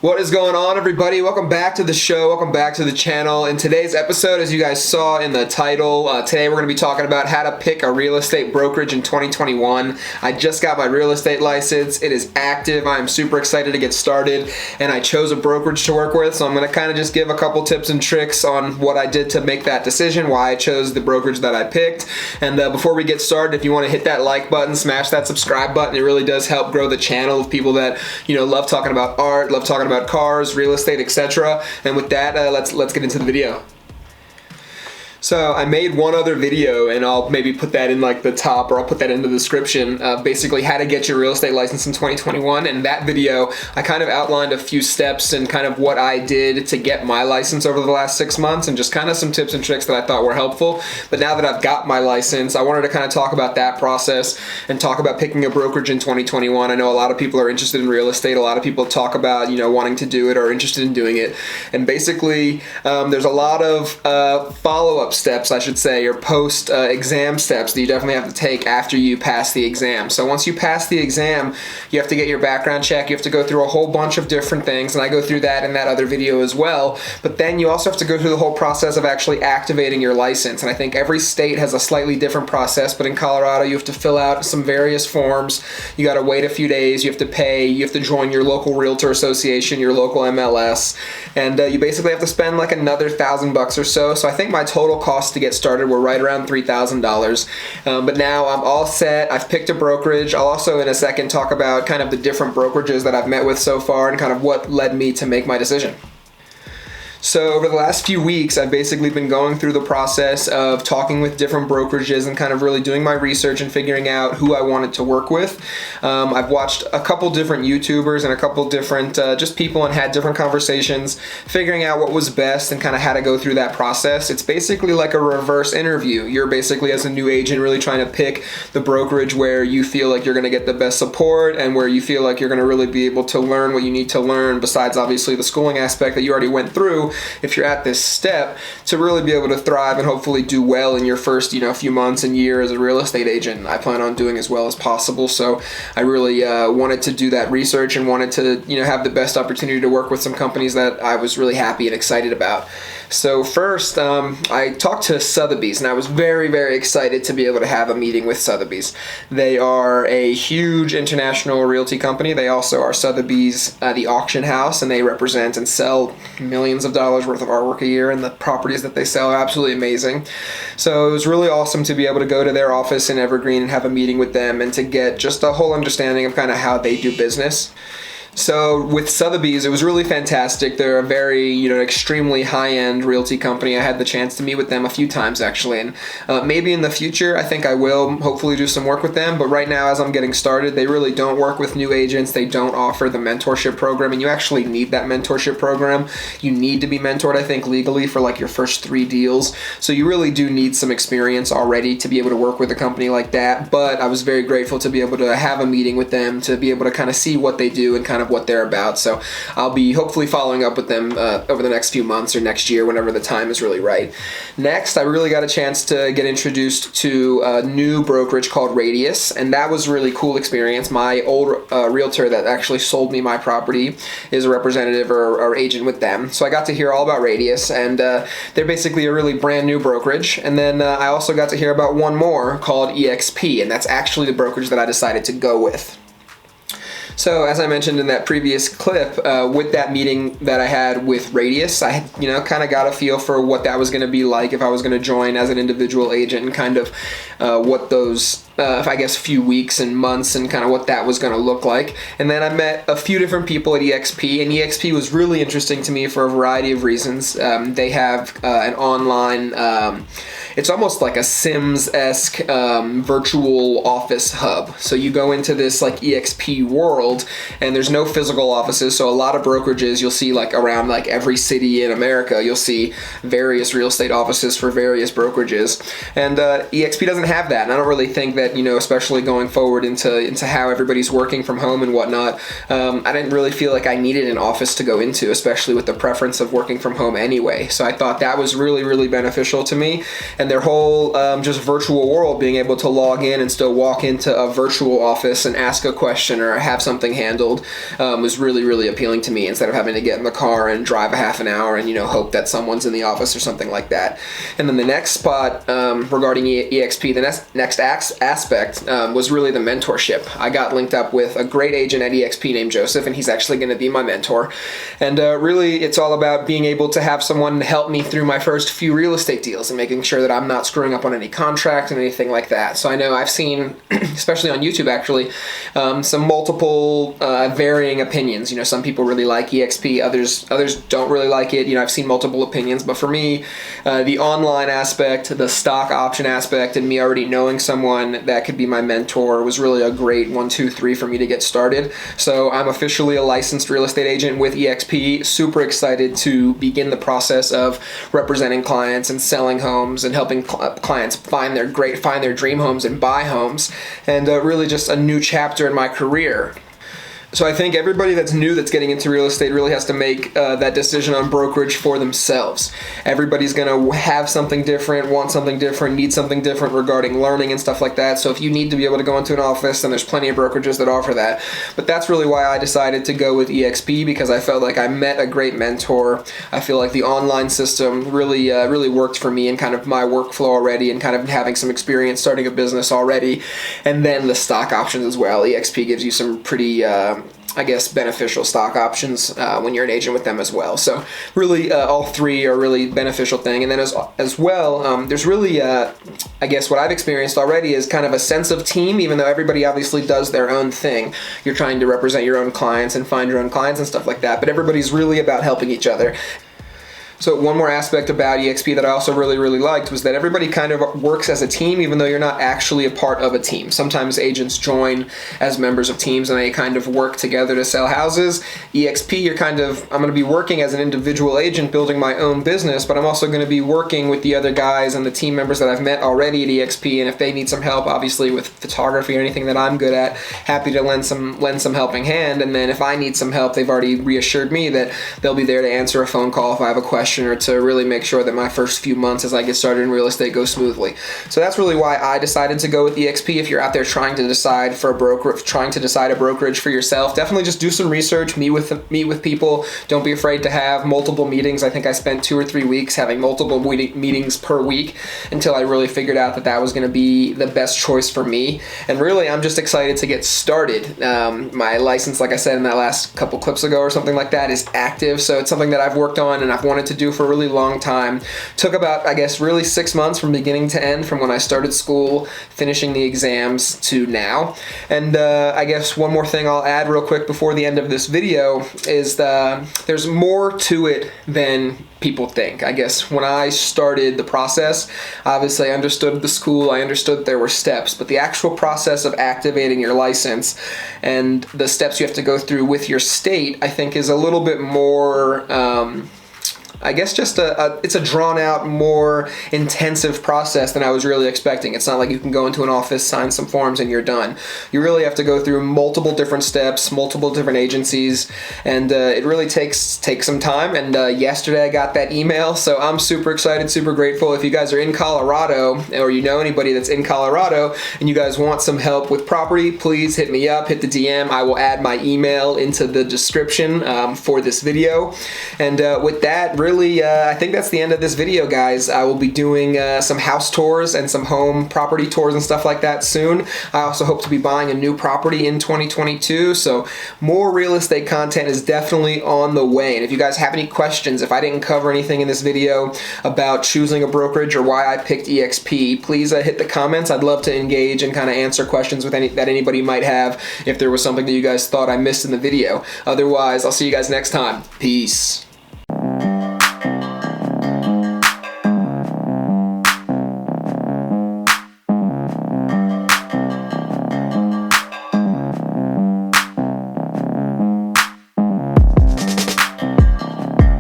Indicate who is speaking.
Speaker 1: What is going on, everybody? Welcome back to the show. Welcome back to the channel. In today's episode, as you guys saw in the title, today we're going to be talking about how to pick a real estate brokerage in 2021. I just got my real estate license. It is active. I am super excited to get started, and I chose a brokerage to work with, so I'm going to kind of just give a couple tips and tricks on what I did to make that decision, why I chose the brokerage that I picked. And before we get started, if you want to hit that like button, smash that subscribe button. It really does help grow the channel of people that love talking about art, love talking about cars, real estate, etc. And with that, let's get into the video. So I made one other video, and I'll maybe put that in like the top, or I'll put that in the description, basically how to get your real estate license in 2021. And that video, I kind of outlined a few steps and kind of what I did to get my license over the last 6 months, and just kind of some tips and tricks that I thought were helpful. But now that I've got my license, I wanted to kind of talk about that process and talk about picking a brokerage in 2021. I know a lot of people are interested in real estate. A lot of people talk about, wanting to do it or interested in doing it. And basically, there's a lot of follow-up steps, I should say, or post exam steps that you definitely have to take after you pass the exam. So once you pass the exam, you have to get your background check. You have to go through a whole bunch of different things, and I go through that in that other video as well. But then you also have to go through the whole process of actually activating your license. And I think every state has a slightly different process, but in Colorado, you have to fill out some various forms. You got to wait a few days. You have to pay. You have to join your local realtor association, your local MLS, and you basically have to spend like another $1,000 or so. So I think my total cost to get started were right around $3,000. But now I'm all set. I've picked a brokerage. I'll also in a second talk about kind of the different brokerages that I've met with so far and kind of what led me to make my decision. So over the last few weeks, I've basically been going through the process of talking with different brokerages and kind of really doing my research and figuring out who I wanted to work with. I've watched a couple different YouTubers and a couple different just people and had different conversations, figuring out what was best and kind of how to go through that process. It's basically like a reverse interview. You're basically, as a new agent, really trying to pick the brokerage where you feel like you're going to get the best support and where you feel like you're going to really be able to learn what you need to learn, besides obviously the schooling aspect that you already went through. If you're at this step, to really be able to thrive and hopefully do well in your first few months and year as a real estate agent. I plan on doing as well as possible, so I really wanted to do that research and wanted to have the best opportunity to work with some companies that I was really happy and excited about. So first, I talked to Sotheby's, and I was very, very excited to be able to have a meeting with Sotheby's. They are a huge international realty company. They also are Sotheby's, the auction house, and they represent and sell millions of dollars worth of artwork a year, and the properties that they sell are absolutely amazing. So it was really awesome to be able to go to their office in Evergreen and have a meeting with them and to get just a whole understanding of kind of how they do business. So with Sotheby's, it was really fantastic. They're a very, extremely high-end realty company. I had the chance to meet with them a few times, actually, and maybe in the future, I think I will hopefully do some work with them. But right now, as I'm getting started, they really don't work with new agents. They don't offer the mentorship program, and you actually need that mentorship program. You need to be mentored, I think, legally for like your first 3 deals. So you really do need some experience already to be able to work with a company like that. But I was very grateful to be able to have a meeting with them, to be able to kind of see what they do and kind of what they're about. So I'll be hopefully following up with them over the next few months or next year, whenever the time is really right. Next, I really got a chance to get introduced to a new brokerage called Radius, and that was a really cool experience. My old realtor that actually sold me my property is a representative or agent with them. So I got to hear all about Radius, and they're basically a really brand new brokerage. And then I also got to hear about one more called EXP, and that's actually the brokerage that I decided to go with. So as I mentioned in that previous clip, with that meeting that I had with Radius, I had, kind of got a feel for what that was going to be like if I was going to join as an individual agent, and kind of what those, I guess, few weeks and months and kind of what that was going to look like. And then I met a few different people at EXP, and EXP was really interesting to me for a variety of reasons. They have an online, it's almost like a Sims-esque virtual office hub. So you go into this like EXP world, and there's no physical offices. So a lot of brokerages you'll see like around like every city in America, you'll see various real estate offices for various brokerages. And EXP doesn't have that. And I don't really think that that, especially going forward into how everybody's working from home and whatnot, I didn't really feel like I needed an office to go into, especially with the preference of working from home anyway. So I thought that was really, really beneficial to me. And their whole just virtual world, being able to log in and still walk into a virtual office and ask a question or have something handled, was really, really appealing to me, instead of having to get in the car and drive a half an hour and, hope that someone's in the office or something like that. And then the next spot regarding EXP, the next aspect was really the mentorship. I got linked up with a great agent at EXP named Joseph, and he's actually going to be my mentor. And really, it's all about being able to have someone help me through my first few real estate deals and making sure that I'm not screwing up on any contract and anything like that. So I know I've seen, especially on YouTube actually, some multiple varying opinions. Some people really like EXP, others don't really like it. I've seen multiple opinions, but for me, the online aspect, the stock option aspect, and me already knowing someone that could be my mentor was really a great 1, 2, 3 for me to get started. So I'm officially a licensed real estate agent with EXP. Super excited to begin the process of representing clients and selling homes and helping clients find their dream homes and buy homes, and really just a new chapter in my career. So I think everybody that's new, that's getting into real estate, really has to make that decision on brokerage for themselves. Everybody's going to have something different, want something different, need something different regarding learning and stuff like that. So if you need to be able to go into an office, then there's plenty of brokerages that offer that. But that's really why I decided to go with EXP, because I felt like I met a great mentor. I feel like the online system really worked for me and kind of my workflow already, and kind of having some experience starting a business already. And then the stock options as well. EXP gives you some pretty beneficial stock options when you're an agent with them as well. So really, all three are really beneficial thing. And then as well, there's really, what I've experienced already is kind of a sense of team, even though everybody obviously does their own thing. You're trying to represent your own clients and find your own clients and stuff like that, but everybody's really about helping each other. So one more aspect about EXP that I also really, really liked was that everybody kind of works as a team, even though you're not actually a part of a team. Sometimes agents join as members of teams and they kind of work together to sell houses. EXP, I'm going to be working as an individual agent building my own business, but I'm also going to be working with the other guys and the team members that I've met already at EXP. And if they need some help, obviously with photography or anything that I'm good at, happy to lend some helping hand. And then if I need some help, they've already reassured me that they'll be there to answer a phone call if I have a question, or to really make sure that my first few months as I get started in real estate go smoothly. So that's really why I decided to go with EXP. If you're out there trying to decide a brokerage for yourself, definitely just do some research, meet with people. Don't be afraid to have multiple meetings. I think I spent 2 or 3 weeks having multiple meetings per week until I really figured out that was going to be the best choice for me. And really, I'm just excited to get started. My license, like I said in that last couple clips ago or something like that, is active. So it's something that I've worked on and I've wanted to do for a really long time. Took about, really 6 months from beginning to end, from when I started school, finishing the exams, to now. And one more thing I'll add real quick before the end of this video is there's more to it than people think. When I started the process, obviously I understood the school, I understood there were steps, but the actual process of activating your license and the steps you have to go through with your state, I think is a little bit more it's a drawn out, more intensive process than I was really expecting. It's not like you can go into an office, sign some forms, and you're done. You really have to go through multiple different steps, multiple different agencies, and it really takes some time. And yesterday I got that email, so I'm super excited, super grateful. If you guys are in Colorado, or you know anybody that's in Colorado, and you guys want some help with property, please hit me up, hit the DM. I will add my email into the description for this video. And with that, really, I think that's the end of this video, guys. I will be doing some house tours and some home property tours and stuff like that soon. I also hope to be buying a new property in 2022, so more real estate content is definitely on the way. And if you guys have any questions, if I didn't cover anything in this video about choosing a brokerage or why I picked EXP, please hit the comments. I'd love to engage and kind of answer questions that anybody might have if there was something that you guys thought I missed in the video. Otherwise, I'll see you guys next time. Peace.